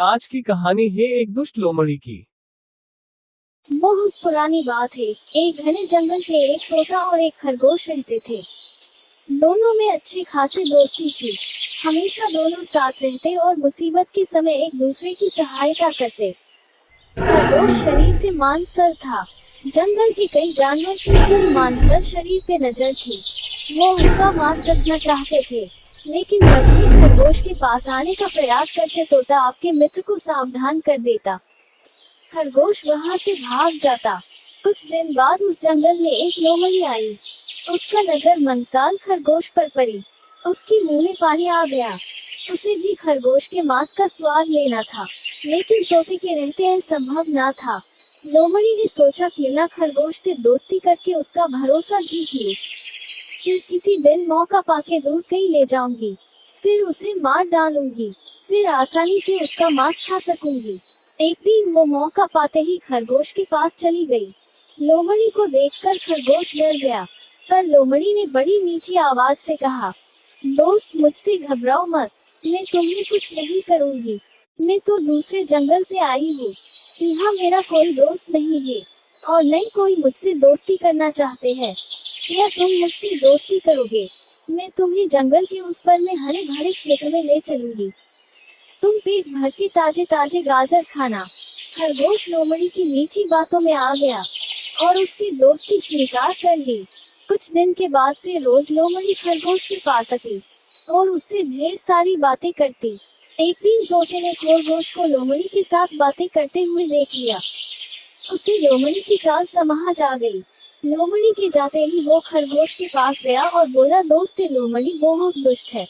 आज की कहानी है एक दुष्ट लोमड़ी की। बहुत पुरानी बात है। एक घने जंगल में एक तोता और एक खरगोश रहते थे। दोनों में अच्छी खासी दोस्ती थी। हमेशा दोनों साथ रहते और मुसीबत के समय एक दूसरे की सहायता करते। खरगोश शरीर से मांसल था। जंगल के कई जानवर की उसकी मांसल शरीर पे नजर थी। वो उसका मांस चखना चाहते थे, लेकिन जब भी खरगोश के पास आने का प्रयास करते तोता आपके मित्र को सावधान कर देता। खरगोश वहां से भाग जाता। कुछ दिन बाद उस जंगल में एक लोमड़ी आई। उसका नजर मंसाल खरगोश पर पड़ी। उसके मुंह में पानी आ गया। उसे भी खरगोश के मांस का स्वाद लेना था, लेकिन तोते के रहते यह संभव न था। लोमड़ी ने सोचा क्यों न खरगोश से दोस्ती करके उसका भरोसा जीत लूं। फिर किसी दिन मौका पाके दूर कहीं ले जाऊंगी, फिर उसे मार डालूंगी, फिर आसानी से उसका मांस खा सकूंगी। एक दिन वो मौका पाते ही खरगोश के पास चली गई। लोमड़ी को देखकर खरगोश डर गया, पर लोमड़ी ने बड़ी मीठी आवाज से कहा, दोस्त मुझसे घबराओ मत, मैं तुम्हें कुछ नहीं करूंगी। मैं तो दूसरे जंगल से आई हूँ। यहाँ मेरा कोई दोस्त नहीं है, और न कोई मुझसे दोस्ती करना चाहते हैं। या तुम मुझसे दोस्ती करोगे, मैं तुम्हें जंगल के उस पर में हरे भरे खेत में ले चलूंगी। तुम पेट भर के ताजे ताजे गाजर खाना। खरगोश लोमड़ी की मीठी बातों में आ गया और उसकी दोस्ती स्वीकार कर ली। कुछ दिन के बाद से रोज लोमड़ी खरगोश के पास आती और उससे ढेर सारी बातें करती। एक दिन तोते ने खरगोश को लोमड़ी के साथ बातें करते हुए देख लिया। उसे लोमड़ी की चाल समझ आ गई। लोमड़ी के जाते ही वो खरगोश के पास गया और बोला, दोस्त लोमड़ी बहुत दुष्ट है।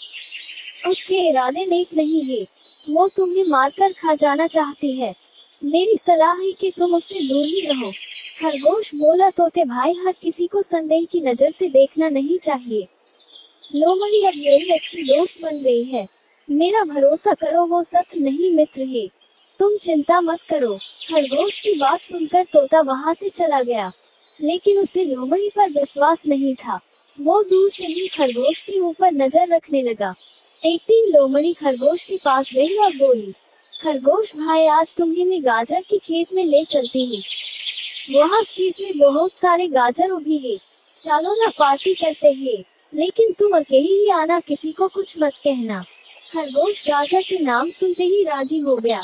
उसके इरादे नेक नहीं है। वो तुम्हें मारकर खा जाना चाहती है। मेरी सलाह है कि तुम उससे दूर ही रहो। खरगोश बोला, तोते भाई, हर किसी को संदेह की नजर से देखना नहीं चाहिए। लोमड़ी अब मेरी अच्छी दोस्त बन गई है। मेरा भरोसा करो, वो सत्य नहीं मित्र है। तुम चिंता मत करो। खरगोश की बात सुनकर तोता वहां से चला गया, लेकिन उसे लोमड़ी पर विश्वास नहीं था। वो दूर से ही खरगोश के ऊपर नजर रखने लगा। एक दिन लोमड़ी खरगोश के पास गई और बोली, खरगोश भाई, आज तुम्हें मैं गाजर के खेत में ले चलती हूँ। वहाँ खेत में बहुत सारे गाजर उगी है। चलो ना पार्टी करते हैं, लेकिन तुम अकेली ही आना, किसी को कुछ मत कहना। खरगोश गाजर के नाम सुनते ही राजी हो गया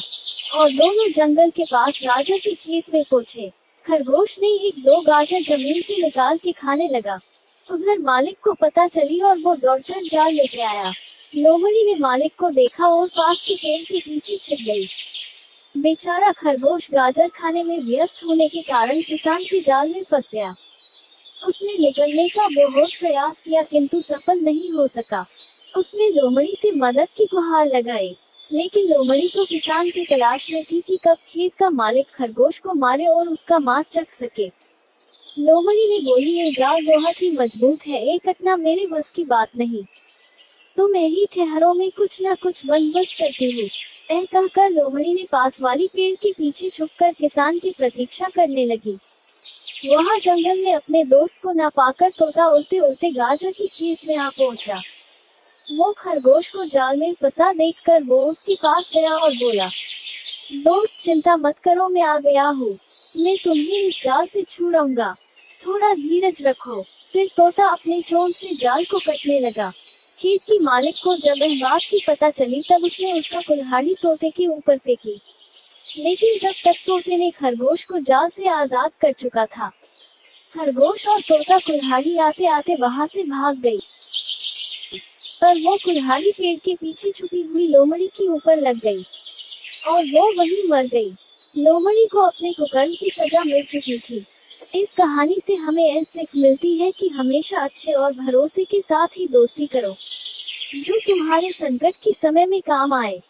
और दोनों जंगल के पास गाजर के खेत में पहुँचे। खरगोश ने एक दो गाजर जमीन से निकाल के खाने लगा। उधर मालिक को पता चली और वो दौड़कर जाल लेके आया। लोमड़ी ने मालिक को देखा और पास के पेड़ के पीछे छिप गई। बेचारा खरगोश गाजर खाने में व्यस्त होने के कारण किसान के जाल में फंस गया। उसने निकलने का बहुत प्रयास किया, किंतु सफल नहीं हो सका। उसने लोमड़ी से मदद की गुहार लगाई, लेकिन लोमड़ी तो किसान की तलाश में थी कि कब खेत का मालिक खरगोश को मारे और उसका मांस चख सके। लोमड़ी ने बोली, ये जाल बहुत ही मजबूत है, ये कटना मेरे बस की बात नहीं। तुम यही ठहरो, में कुछ न कुछ बंदोबस्त करती हूँ। ऐ कहकर लोमड़ी ने पास वाली पेड़ के पीछे छुपकर किसान की प्रतीक्षा करने लगी। वहाँ जंगल में अपने दोस्त को न पाकर तोता उड़ते उड़ते गाजर के खेत में आ पहुँचा। वो खरगोश को जाल में फंसा देखकर वो उसके पास गया और बोला, दोस्त चिंता मत करो, मैं आ गया हूँ। मैं तुम्हें इस जाल से छुड़ाऊंगा, थोड़ा धीरज रखो। फिर तोता अपने चोंच से जाल को कटने लगा। खेत की मालिक को जब इस बात की पता चली, तब उसने उसका कुल्हाड़ी तोते के ऊपर फेंकी, लेकिन तब तक तोते ने खरगोश को जाल से आजाद कर चुका था। खरगोश और तोता कुल्हाड़ी आते आते वहां से भाग गई, पर वो कुल्हाड़ी पेड़ के पीछे छुपी हुई लोमड़ी के ऊपर लग गई और वो वहीं मर गई। लोमड़ी को अपने कुकर्म की सजा मिल चुकी थी। इस कहानी से हमें यह सीख मिलती है कि हमेशा अच्छे और भरोसे के साथ ही दोस्ती करो, जो तुम्हारे संकट के समय में काम आए।